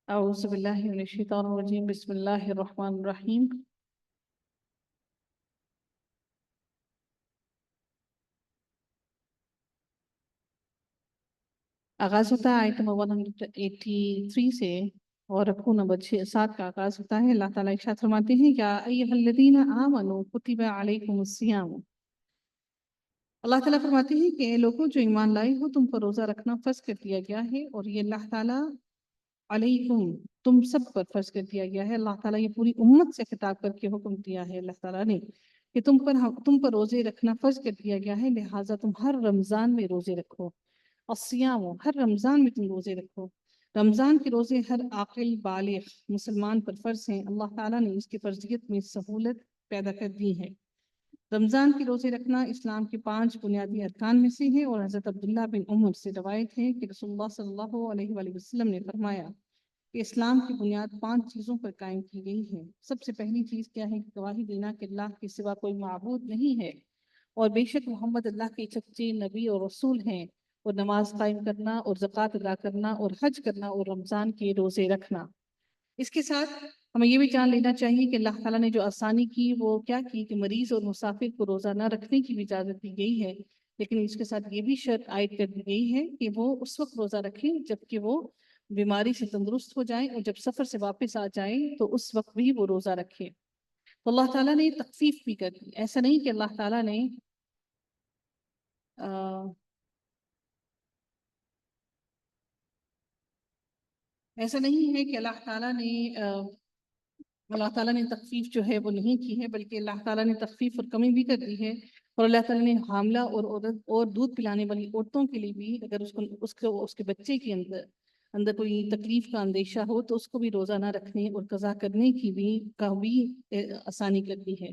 اعوذ باللہ من الشیطان الرجیم بسم اللہ الرحمن الرحیم۔ آغاز ہوتا ہے آیت نمبر 183 سے اور رکوع نمبر 7 کا آغاز ہوتا ہے۔ اللہ تعالیٰ ارشاد فرماتے ہیں یا ایھا الذین آمنوا کتب علیکم الصیام۔ اللہ تعالیٰ فرماتے ہیں کہ اے لوگوں جو ایمان لائے ہو تم پر روزہ رکھنا فرض کر دیا گیا ہے، اور یہ اللہ تعالیٰ علیکم تم سب پر فرض کر دیا گیا ہے۔ اللہ تعالیٰ یہ پوری امت سے خطاب کر کے حکم دیا ہے اللہ تعالیٰ نے کہ تم پر روزے رکھنا فرض کر دیا گیا ہے، لہٰذا تم ہر رمضان میں روزے رکھو۔ الصیام ہر رمضان میں تم روزے رکھو۔ رمضان کے روزے ہر عاقل بالغ مسلمان پر فرض ہیں۔ اللہ تعالیٰ نے اس کی فرضیت میں سہولت پیدا کر دی ہے۔ رمضان کے روزے رکھنا اسلام کے 5 بنیادی ارکان میں سے ہے، اور حضرت عبداللہ بن عمر سے روایت ہے کہ رسول اللہ صلی اللہ علیہ وآلہ وسلم نے فرمایا کہ اسلام کی بنیاد 5 چیزوں پر قائم کی گئی ہے۔ سب سے پہلی چیز کیا ہے کہ گواہی دینا کہ اللہ کے سوا کوئی معبود نہیں ہے، اور بے شک محمد اللہ کے سچے نبی اور رسول ہیں، اور نماز قائم کرنا اور زکوٰۃ ادا کرنا اور حج کرنا اور رمضان کے روزے رکھنا۔ اس کے ساتھ ہمیں یہ بھی جان لینا چاہیے کہ اللہ تعالیٰ نے جو آسانی کی وہ کیا کی کہ مریض اور مسافر کو روزہ نہ رکھنے کی بھی اجازت دی گئی ہے، لیکن اس کے ساتھ یہ بھی شرط عائد کر دی گئی ہے کہ وہ اس وقت روزہ رکھیں جبکہ وہ بیماری سے تندرست ہو جائیں، اور جب سفر سے واپس آ جائیں تو اس وقت بھی وہ روزہ رکھیں۔ تو اللہ تعالیٰ نے تخفیف بھی کر دی۔ ایسا نہیں کہ اللہ تعالیٰ نے ایسا نہیں ہے کہ اللہ تعالیٰ نے تخفیف جو ہے وہ نہیں کی ہے، بلکہ اللہ تعالیٰ نے تخفیف اور کمی بھی کر دی ہے۔ اور اللہ تعالیٰ نے حاملہ اور عورت اور دودھ پلانے والی عورتوں کے لیے بھی اگر اس کے بچے کے اندر کوئی تکلیف کا اندیشہ ہو تو اس کو بھی روزہ نہ رکھنے اور قضا کرنے کی بھی آسانی کر دی ہے۔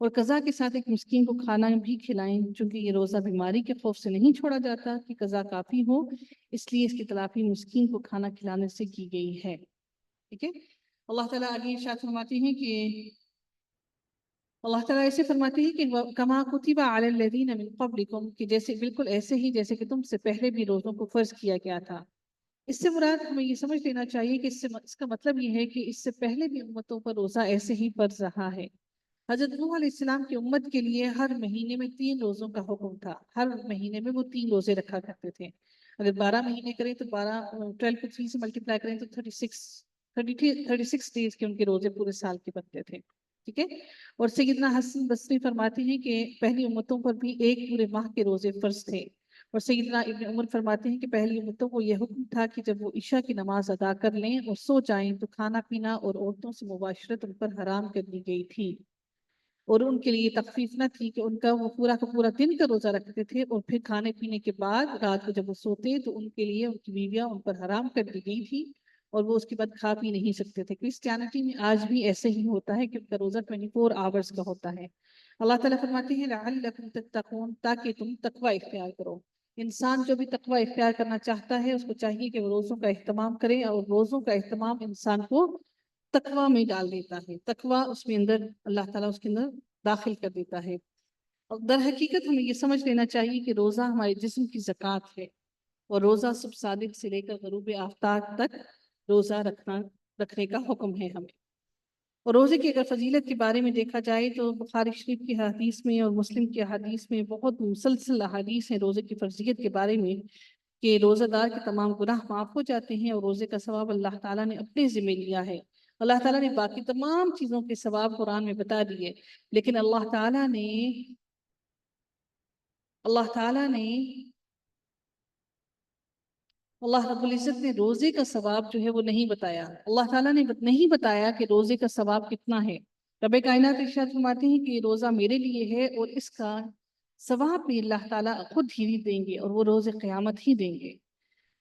اور قضا کے ساتھ ایک مسکین کو کھانا بھی کھلائیں، چونکہ یہ روزہ بیماری کے خوف سے نہیں چھوڑا جاتا کہ قضا کافی ہو، اس لیے اس کی تلافی مسکین کو کھانا کھلانے سے کی گئی ہے۔ ٹھیک ہے، اللہ تعالیٰ آگے ارشاد فرماتے ہیں کہ اللہ تعالیٰ ایسے فرماتے ہیں کہ کما کتب علی الذین من قبلکم، کہ جیسے بالکل ایسے ہی جیسے کہ تم سے پہلے بھی روزوں کو فرض کیا گیا تھا۔ اس سے مراد ہمیں یہ سمجھ لینا چاہیے کہ اس کا مطلب یہ ہے کہ اس سے پہلے بھی امتوں پر روزہ ایسے ہی فرض رہا ہے۔ حضرت نوح علیہ السلام کی امت کے لیے ہر مہینے میں 3 روزوں کا حکم تھا۔ ہر مہینے میں وہ 3 روزے رکھا کرتے تھے۔ اگر 12 مہینے کریں تو 12 کو 3 سے ملٹیپلائی کریں تو 36 ڈیز کے ان کے روزے پورے سال کے بنتے تھے۔ ٹھیک ہے، اور سیدنا حسن بصری فرماتے ہیں کہ پہلی امتوں پر بھی ایک پورے ماہ کے روزے فرض تھے، اور سیدنا ابن عمر فرماتے ہیں کہ پہلی امتوں کو یہ حکم تھا کہ جب وہ عشاء کی نماز ادا کر لیں اور سو جائیں تو کھانا پینا اور عورتوں سے مباشرت ان پر حرام کر دی گئی تھی، اور ان کے لیے تخفیف نہ تھی کہ ان کا وہ پورا کا پورا دن کا روزہ رکھتے تھے، اور پھر کھانے پینے کے بعد رات کو جب وہ سوتے تو ان کے لیے ان کی بیویاں ان پر حرام کر دی گئی تھی، اور وہ اس کے بعد کھا پی نہیں سکتے تھے۔ کرسچینٹی میں آج بھی ایسے ہی ہوتا ہے کہ ان کا روزہ 24 آورز کا ہوتا ہے۔ اللہ تعالیٰ فرماتے ہیں لعلکم تتقون، تاکہ تم تقوی اختیار کرو۔ انسان جو بھی تقوی اختیار کرنا چاہتا ہے اس کو چاہیے کہ وہ روزوں کا اہتمام کرے، اور روزوں کا اہتمام انسان کو تقوی میں ڈال دیتا ہے۔ تقوی اس میں اندر اللہ تعالیٰ اس کے اندر داخل کر دیتا ہے۔ اور در حقیقت ہمیں یہ سمجھ لینا چاہیے کہ روزہ ہمارے جسم کی زکوٰۃ ہے، اور روزہ صبح صادق سے لے کر غروب آفتاب تک روزہ رکھنے کا حکم ہے ہمیں۔ اور روزے کی اگر فضیلت کے بارے میں دیکھا جائے تو بخاری شریف کی حدیث میں اور مسلم کی حدیث میں بہت مسلسل احادیث ہیں روزے کی فرضیت کے بارے میں، کہ روزہ دار کے تمام گناہ معاف ہو جاتے ہیں، اور روزے کا ثواب اللہ تعالیٰ نے اپنے ذمہ لیا ہے۔ اللہ تعالیٰ نے باقی تمام چیزوں کے ثواب قرآن میں بتا دیے، لیکن اللہ رب العزت نے روزے کا ثواب جو ہے وہ نہیں بتایا۔ اللہ تعالیٰ نے نہیں بتایا کہ روزے کا ثواب کتنا ہے۔ رب کائنات ارشاد فرماتے ہیں کہ یہ روزہ میرے لیے ہے، اور اس کا ثواب بھی اللہ تعالیٰ خود ہی دیں گے، اور وہ روز قیامت ہی دیں گے۔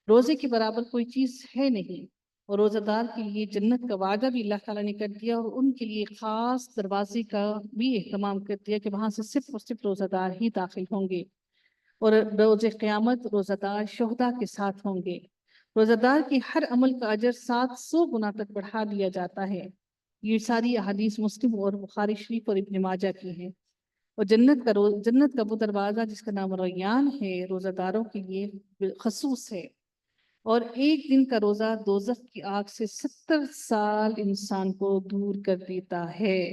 روزے کے برابر کوئی چیز ہے نہیں، اور روزہ دار کے لیے جنت کا وعدہ بھی اللہ تعالیٰ نے کر دیا، اور ان کے لیے خاص دروازے کا بھی اہتمام کر دیا کہ وہاں سے صرف اور صرف روزہ دار ہی داخل ہوں گے، اور روز قیامت روزہ دار شہداء کے ساتھ ہوں گے۔ روزہ دار کی ہر عمل کا اجر 700 گنا تک بڑھا دیا جاتا ہے۔ یہ ساری احادیث مسلم اور بخاری شریف اور ابن ماجہ کی ہیں۔ اور جنت کا وہ دروازہ جس کا نام ریان ہے، روزہ داروں کے لیے خصوص ہے، اور ایک دن کا روزہ دوزخ کی آگ سے 70 سال انسان کو دور کر دیتا ہے۔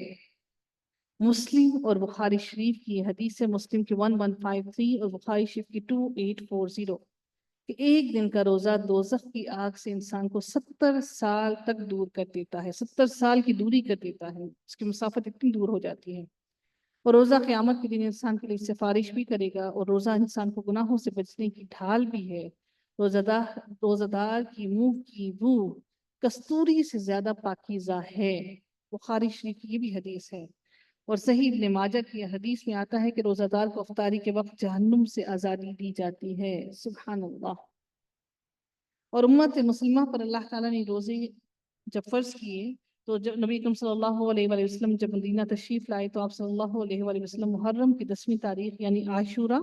مسلم اور بخاری شریف کی حدیث ہے، مسلم کی 1153 اور بخاری شریف کی 2840، کہ ایک دن کا روزہ دوزخ کی آگ سے انسان کو 70 سال تک دور کر دیتا ہے، 70 سال کی دوری کر دیتا ہے، اس کی مسافت اتنی دور ہو جاتی ہے۔ اور روزہ قیامت کے دن انسان کے لیے سفارش بھی کرے گا، اور روزہ انسان کو گناہوں سے بچنے کی ڈھال بھی ہے۔ روزہ دار کی منہ کی بو کستوری سے زیادہ پاکیزہ ہے، بخاری شریف کی یہ بھی حدیث ہے۔ اور صحیح ابن ماجہ کی حدیث میں آتا ہے کہ روزہ دار کو افطاری کے وقت جہنم سے آزادی دی جاتی ہے، سبحان اللہ۔ اور امت مسلمہ پر اللہ تعالیٰ نے روزے جب فرض کیے تو جب نبی اکرم صلی اللہ علیہ وآلہ وسلم جب مدینہ تشریف لائے تو آپ صلی اللہ علیہ وآلہ وسلم محرم کی 10ویں تاریخ یعنی عاشورہ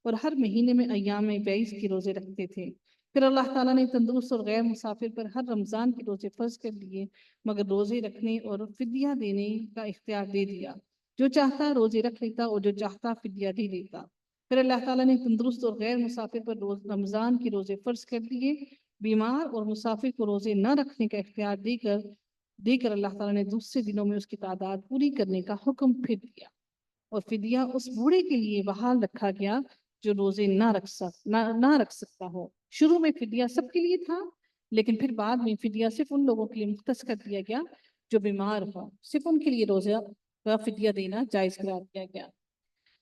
اور ہر مہینے میں ایام بیس کی روزے رکھتے تھے۔ پھر اللہ تعالیٰ نے تندرست اور غیر مسافر پر ہر رمضان کے روزے فرض کر لیے، مگر روزے رکھنے اور فدیہ دینے کا اختیار دے دیا، جو چاہتا روزے رکھ لیتا اور جو چاہتا فدیہ دے دیتا۔ پھر اللہ تعالیٰ نے تندرست اور غیر مسافر پر رمضان کے روزے فرض کر دیے، بیمار اور مسافر کو روزے نہ رکھنے کا اختیار دے کر اللہ تعالیٰ نے دوسرے دنوں میں اس کی تعداد پوری کرنے کا حکم پھر دیا، اور فدیہ اس بوڑھے کے لیے بحال رکھا گیا جو روزے نہ رکھ سکتا ہو۔ شروع میں فدیہ سب کے لیے تھا، لیکن پھر بعد میں فدیہ صرف ان لوگوں کے لیے مختص کر دیا گیا جو بیمار ہو، صرف ان کے لیے روزہ کا فدیہ دینا جائز قرار دیا گیا۔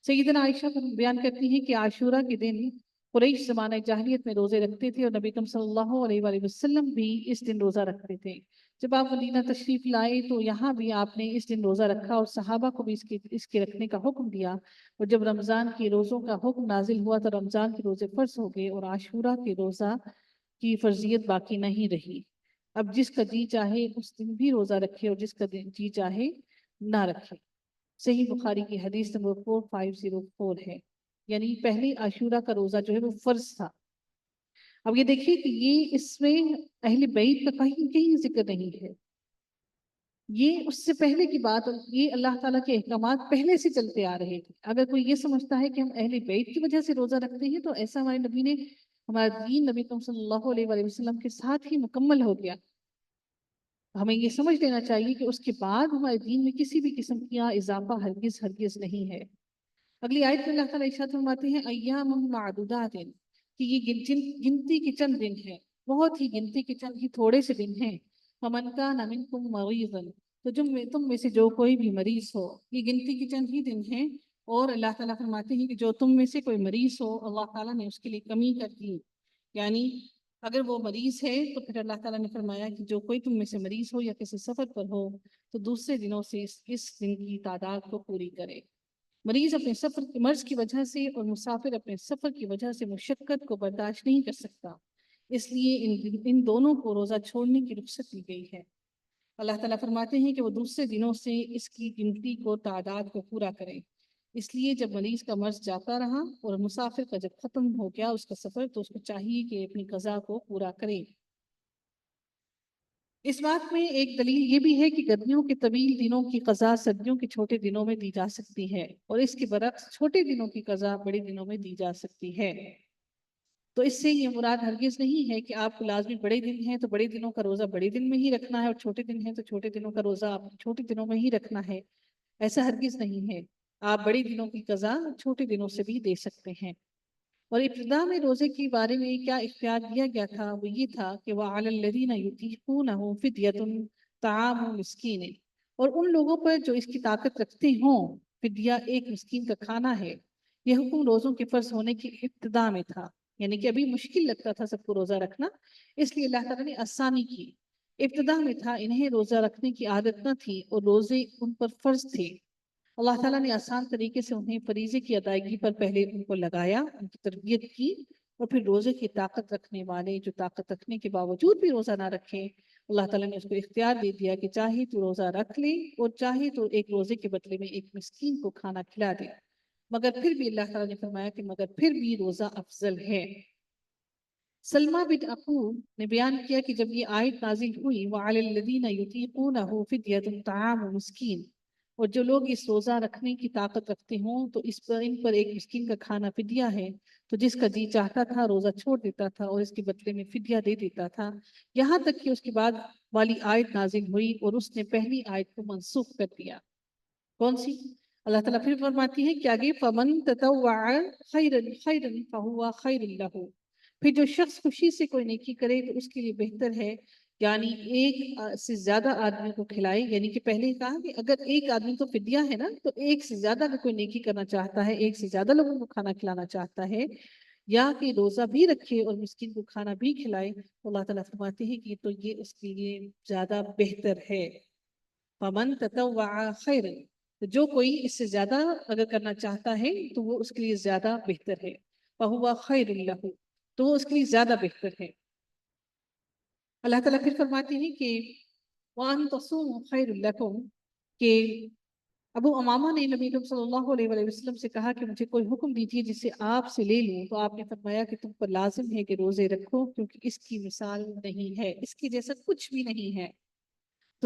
سیدنا عائشہ بیان کرتی ہیں کہ عاشورہ کے دن قریش زمانہ جاہلیت میں روزے رکھتے تھے، اور نبی اکرم صلی اللہ علیہ وآلہ وسلم بھی اس دن روزہ رکھتے تھے۔ جب آپ مدینہ تشریف لائے تو یہاں بھی آپ نے اس دن روزہ رکھا اور صحابہ کو بھی اس کے رکھنے کا حکم دیا، اور جب رمضان کے روزوں کا حکم نازل ہوا تو رمضان کے روزے فرض ہو گئے اور عاشورہ کے روزہ کی فرضیت باقی نہیں رہی۔ اب جس کا جی چاہے اس دن بھی روزہ رکھے اور جس کا جی چاہے نہ رکھے۔ صحیح بخاری کی حدیث نمبر 4504 ہے، یعنی پہلے عاشورہ کا روزہ جو ہے وہ فرض تھا۔ اب یہ دیکھیے کہ یہ اس میں اہل بیت کا کہیں ذکر نہیں ہے، یہ اس سے پہلے کی بات، یہ اللہ تعالیٰ کے احکامات پہلے سے چلتے آ رہے تھے۔ اگر کوئی یہ سمجھتا ہے کہ ہم اہل بیت کی وجہ سے روزہ رکھتے ہیں تو ایسا ہمارے نبی نے، ہمارا دین نبی صلی اللہ علیہ وآلہ وسلم کے ساتھ ہی مکمل ہو گیا۔ ہمیں یہ سمجھ لینا چاہیے کہ اس کے بعد ہمارے دین میں کسی بھی قسم کی اضافہ ہرگز نہیں ہے۔ اگلی آیت میں اللہ تعالیٰ ارشاد فرماتے ہیں ایام معدودات، کہ یہ گنتی کے چند دن ہیں، بہت ہی گنتی کے چند ہی تھوڑے سے دن ہیں۔ فمن کان منکم مریضا، تو تم میں سے جو کوئی بھی مریض ہو، یہ گنتی کے چند ہی دن ہیں۔ اور اللہ تعالیٰ فرماتے ہیں کہ جو تم میں سے کوئی مریض ہو، اللہ تعالیٰ نے اس کے لیے کمی کر دی، یعنی اگر وہ مریض ہے تو پھر اللہ تعالیٰ نے فرمایا کہ جو کوئی تم میں سے مریض ہو یا کسی سفر پر ہو تو دوسرے دنوں سے اس دن کی تعداد کو پوری کرے۔ مریض اپنے سفر کے مرض کی وجہ سے اور مسافر اپنے سفر کی وجہ سے مشقت کو برداشت نہیں کر سکتا، اس لیے ان دونوں کو روزہ چھوڑنے کی رخصت دی گئی ہے۔ اللہ تعالیٰ فرماتے ہیں کہ وہ دوسرے دنوں سے اس کی گنتی کو تعداد کو پورا کرے، اس لیے جب مریض کا مرض جاتا رہا اور مسافر کا جب ختم ہو گیا اس کا سفر تو اس کو چاہیے کہ اپنی قضا کو پورا کرے۔ اس بات میں ایک دلیل یہ بھی ہے کہ گرمیوں کے طویل دنوں کی قضا سردیوں کے چھوٹے دنوں میں دی جا سکتی ہے، اور اس کے برعکس چھوٹے دنوں کی قضا بڑے دنوں میں دی جا سکتی ہے۔ تو اس سے یہ مراد ہرگز نہیں ہے کہ آپ کو لازمی بڑے دن ہیں تو بڑے دنوں کا روزہ بڑے دن میں ہی رکھنا ہے، اور چھوٹے دن ہیں تو چھوٹے دنوں کا روزہ آپ چھوٹے دنوں میں ہی رکھنا ہے، ایسا ہرگز نہیں ہے۔ آپ بڑے دنوں کی قضا چھوٹے دنوں سے بھی دے سکتے ہیں۔ اور ابتدا میں روزے کے بارے میں کیا اختیار دیا گیا تھا، وہ یہ تھا کہ وَعَلَى الَّذِينَ يُطِيقُونَهُ فِدْيَةٌ طَعَامُ مِسْكِينٍ، اور ان لوگوں پر جو اس کی طاقت رکھتے ہوں، فدیہ ایک مسکین کا کھانا ہے۔ یہ حکم روزوں کے فرض ہونے کی ابتدا میں تھا، یعنی کہ ابھی مشکل لگتا تھا سب کو روزہ رکھنا، اس لیے اللہ تعالیٰ نے آسانی کی۔ ابتدا میں تھا انہیں روزہ رکھنے کی عادت نہ تھی اور روزے ان پر فرض تھے، اللہ تعالیٰ نے آسان طریقے سے انہیں فریضے کی ادائیگی پر پہلے ان کو لگایا، ان کی تربیت کی، اور پھر روزے کی طاقت رکھنے والے جو طاقت رکھنے کے باوجود بھی روزہ نہ رکھے، اللہ تعالیٰ نے اس کو اختیار دے دیا کہ چاہے تو روزہ رکھ لے اور چاہے تو ایک روزے کے بدلے میں ایک مسکین کو کھانا کھلا دے، مگر پھر بھی اللہ تعالیٰ نے فرمایا کہ مگر پھر بھی روزہ افضل ہے۔ سلمہ بن عقوب نے بیان کیا کہ جب یہ آیت نازل ہوئی وَعَلَى الَّذِينَ يُطِيقُونَهُ فِدْيَةٌ طَعَامُ مِسْكِينٍ، اور جو لوگ اس روزہ رکھنے کی طاقت رکھتے ہوں تو ان پر ایک مسکین کا کھانا فدیہ ہے، تو جس کا جی چاہتا تھا روزہ چھوڑ دیتا تھا اور اس کے بدلے میں فدیہ دے دیتا تھا، یہاں تک کہ اس کے بعد والی آیت نازل ہوئی اور اس نے پہلی آیت کو منسوخ کر دیا۔ کون سی؟ اللہ تعالیٰ پھر فرماتی ہے کہ آگے فَمَن تَطَوَّعَ خَيْرًا خَيْرًا فَهُوَ خَيْرٌ لَهُ، پھر جو شخص خوشی سے کوئی نیکی کرے تو اس کے لیے بہتر ہے، یعنی ایک سے زیادہ آدمی کو کھلائے، یعنی کہ پہلے ہی کہا کہ اگر ایک آدمی تو فدیہ ہے نا، تو ایک سے زیادہ اگر کوئی نیکی کرنا چاہتا ہے، ایک سے زیادہ لوگوں کو کھانا کھلانا چاہتا ہے، یا کہ روزہ بھی رکھے اور مسکین کو کھانا بھی کھلائے، تو اللہ تعالیٰ فرماتے ہیں کہ تو یہ اس کے لیے زیادہ بہتر ہے۔ فَمَن تَطَوَّعَ خَيْرًا، تو جو کوئی اس سے زیادہ اگر کرنا چاہتا ہے تو وہ اس کے لیے زیادہ بہتر ہے۔ فَهُوَ خَيْرٌ لَهُ، تو وہ اس کے لیے زیادہ بہتر ہے۔ اللہ تعالیٰ پھر فرماتے ہیں کہ وَأَن تَصُومُوا خَيْرٌ لَكُمْ، کہ ابو امامہ نے نبی اکرم صلی اللہ علیہ وآلہ وسلم سے کہا کہ مجھے کوئی حکم دیجیے جسے آپ سے لے لوں، تو آپ نے فرمایا کہ تم پر لازم ہے کہ روزے رکھو، کیونکہ اس کی مثال نہیں ہے، اس کی جیسا کچھ بھی نہیں ہے۔